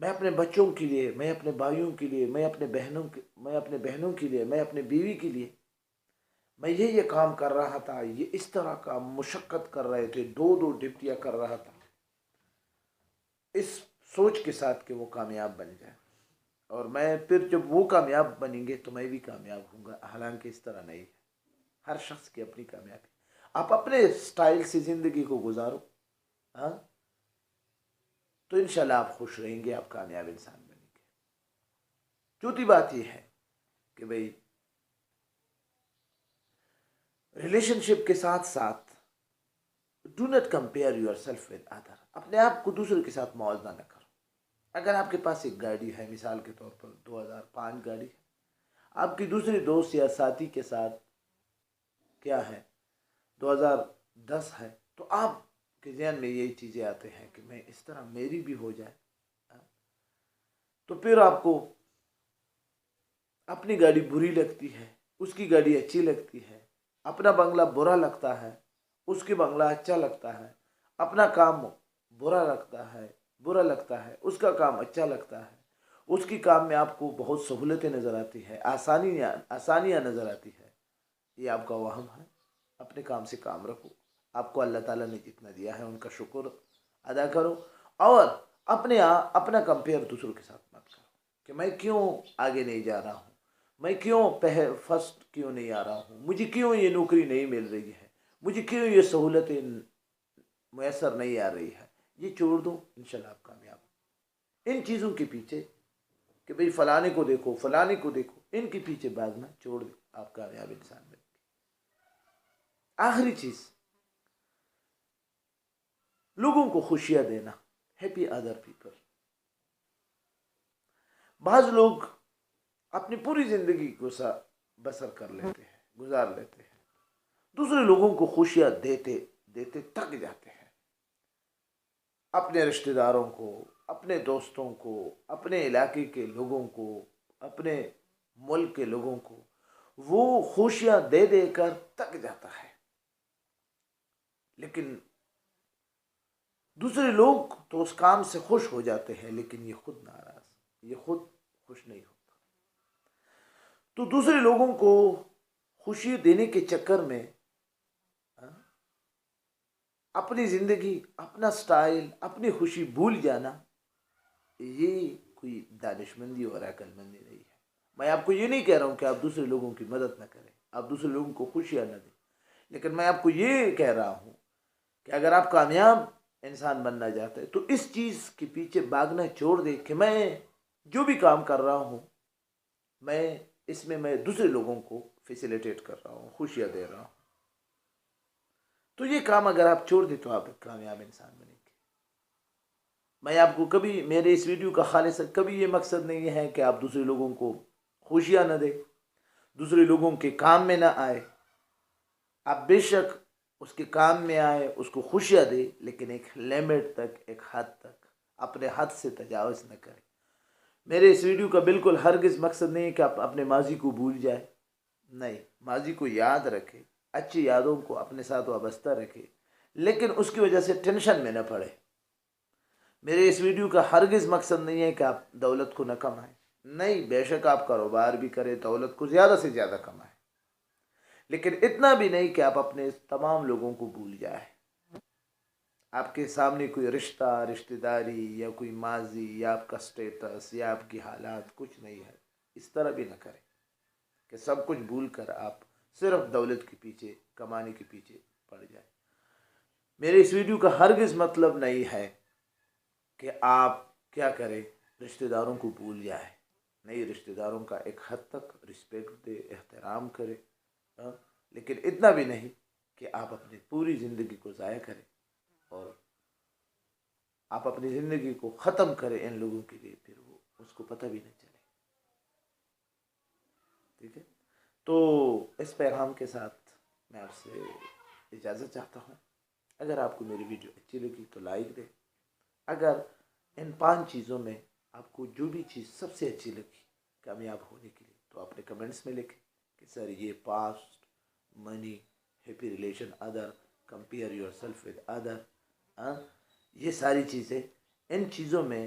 میں اپنے بچوں کے لیے، میں اپنے بھائیوں کے لیے، میں اپنے بہنوں کے لیے، میں اپنے بیوی کے لیے میں یہ کام کر رہا تھا، یہ اس طرح کا مشقت کر رہے تھے، دو دو ڈپٹیاں کر رہا تھا، اس سوچ کے ساتھ کہ وہ کامیاب بن جائے، اور میں پھر جب وہ کامیاب بنیں گے تو میں بھی کامیاب ہوں گا. حالانکہ اس طرح نہیں ہے. ہر شخص کی اپنی کامیابی. آپ اپنے سٹائل سے زندگی کو گزارو، ہاں، تو انشاءاللہ آپ خوش رہیں گے، آپ کامیاب انسان بنیں گے. چوتھی بات یہ ہے کہ بھئی ریلیشن شپ کے ساتھ ساتھ do not compare your self with other. اپنے آپ کو دوسرے کے ساتھ موازنہ نہ کرو. اگر آپ کے پاس ایک گاڑی ہے، مثال کے طور پر 2005 گاڑی ہے، آپ کی دوسری دوست یا ساتھی کے ساتھ کیا ہے 2010 ہے، تو آپ کے ذہن میں یہی چیزیں آتے ہیں کہ میں اس طرح میری بھی ہو جائے، تو پھر آپ کو اپنی گاڑی بری لگتی ہے، اس کی گاڑی اچھی لگتی ہے، اپنا بنگلہ برا لگتا ہے، اس کی بنگلہ اچھا لگتا ہے، اپنا کام برا لگتا ہے، اس کا کام اچھا لگتا ہے، اس کی کام میں آپ کو بہت سہولتیں نظر آتی ہے، آسانیاں نظر آتی ہے. یہ آپ کا وہم ہے. اپنے کام سے کام رکھو. آپ کو اللہ تعالیٰ نے جتنا دیا ہے ان کا شکر ادا کرو، اور اپنا کمپیئر دوسروں کے ساتھ مت کرو کہ میں کیوں آگے نہیں جا رہا ہوں، میں کیوں فرسٹ کیوں نہیں آ رہا ہوں، مجھے کیوں یہ نوکری نہیں مل رہی ہے، مجھے کیوں یہ سہولتیں میسر نہیں آ رہی ہے. یہ چھوڑ دو، انشاءاللہ آپ کامیاب. ان چیزوں کے پیچھے کہ بھئی فلانے کو دیکھو، فلانے کو دیکھو، ان کے پیچھے بھاگنا چھوڑ دو، آپ کامیاب انسان بنیں گے. آخری چیز، لوگوں کو خوشیاں دینا. Happy other people. بعض لوگ اپنی پوری زندگی کو بسر کر لیتے ہیں، گزار لیتے ہیں، دوسرے لوگوں کو خوشیاں دیتے دیتے تھک جاتے ہیں. اپنے رشتہ داروں کو، اپنے دوستوں کو، اپنے علاقے کے لوگوں کو، اپنے ملک کے لوگوں کو وہ خوشیاں دے دے کر تک جاتا ہے. لیکن دوسرے لوگ تو اس کام سے خوش ہو جاتے ہیں، لیکن یہ خود ناراض، یہ خود خوش نہیں ہوتا. تو دوسرے لوگوں کو خوشی دینے کے چکر میں اپنی زندگی، اپنا سٹائل، اپنی خوشی بھول جانا، یہ کوئی دانش مندی اور عقل مندی نہیں ہے. میں آپ کو یہ نہیں کہہ رہا ہوں کہ آپ دوسرے لوگوں کی مدد نہ کریں، آپ دوسرے لوگوں کو خوشیاں نہ دیں، لیکن میں آپ کو یہ کہہ رہا ہوں کہ اگر آپ کامیاب انسان بننا چاہتے ہیں تو اس چیز کے پیچھے بھاگنا چھوڑ دے کہ میں جو بھی کام کر رہا ہوں، میں دوسرے لوگوں کو فیسیلیٹیٹ کر رہا ہوں، خوشیاں دے رہا ہوں. تو یہ کام اگر آپ چھوڑ دیں تو آپ ایک کامیاب انسان بنیں گے. میں آپ کو کبھی، میرے اس ویڈیو کا خالص کبھی یہ مقصد نہیں ہے کہ آپ دوسرے لوگوں کو خوشیاں نہ دیں، دوسرے لوگوں کے کام میں نہ آئے. آپ بے شک اس کے کام میں آئے، اس کو خوشیاں دے، لیکن ایک لیمٹ تک، ایک حد تک، اپنے حد سے تجاوز نہ کریں. میرے اس ویڈیو کا بالکل ہرگز مقصد نہیں ہے کہ آپ اپنے ماضی کو بھول جائیں. نہیں، ماضی کو یاد رکھے، اچھی یادوں کو اپنے ساتھ وابستہ رکھے، لیکن اس کی وجہ سے ٹینشن میں نہ پڑے. میرے اس ویڈیو کا ہرگز مقصد نہیں ہے کہ آپ دولت کو نہ کمائیں. نہیں، بے شک آپ کاروبار بھی کریں، دولت کو زیادہ سے زیادہ کمائیں، لیکن اتنا بھی نہیں کہ آپ اپنے تمام لوگوں کو بھول جائیں. آپ کے سامنے کوئی رشتہ داری یا کوئی ماضی یا آپ کا سٹیٹس یا آپ کی حالات کچھ نہیں ہے. اس طرح بھی نہ کریں کہ سب کچھ بھول کر آپ صرف دولت کے پیچھے، کمانے کے پیچھے پڑ جائیں. میرے اس ویڈیو کا ہرگز مطلب نہیں ہے کہ آپ کیا کریں، رشتہ داروں کو بھول جائیں. نہیں، رشتہ داروں کا ایک حد تک رسپیکٹ دے، احترام کرے، لیکن اتنا بھی نہیں کہ آپ اپنی پوری زندگی کو ضائع کریں اور آپ اپنی زندگی کو ختم کریں ان لوگوں کے لیے، پھر وہ اس کو پتہ بھی نہیں چلے. ٹھیک ہے؟ تو اس پیغام کے ساتھ میں آپ سے اجازت چاہتا ہوں. اگر آپ کو میری ویڈیو اچھی لگی تو لائک دیں. اگر ان 5 چیزوں میں آپ کو جو بھی چیز سب سے اچھی لگی کامیاب ہونے کے لیے، تو اپنے کمنٹس میں لکھیں کہ سر یہ past, money, happy relation other, compare your self with other, یہ ساری چیزیں، ان چیزوں میں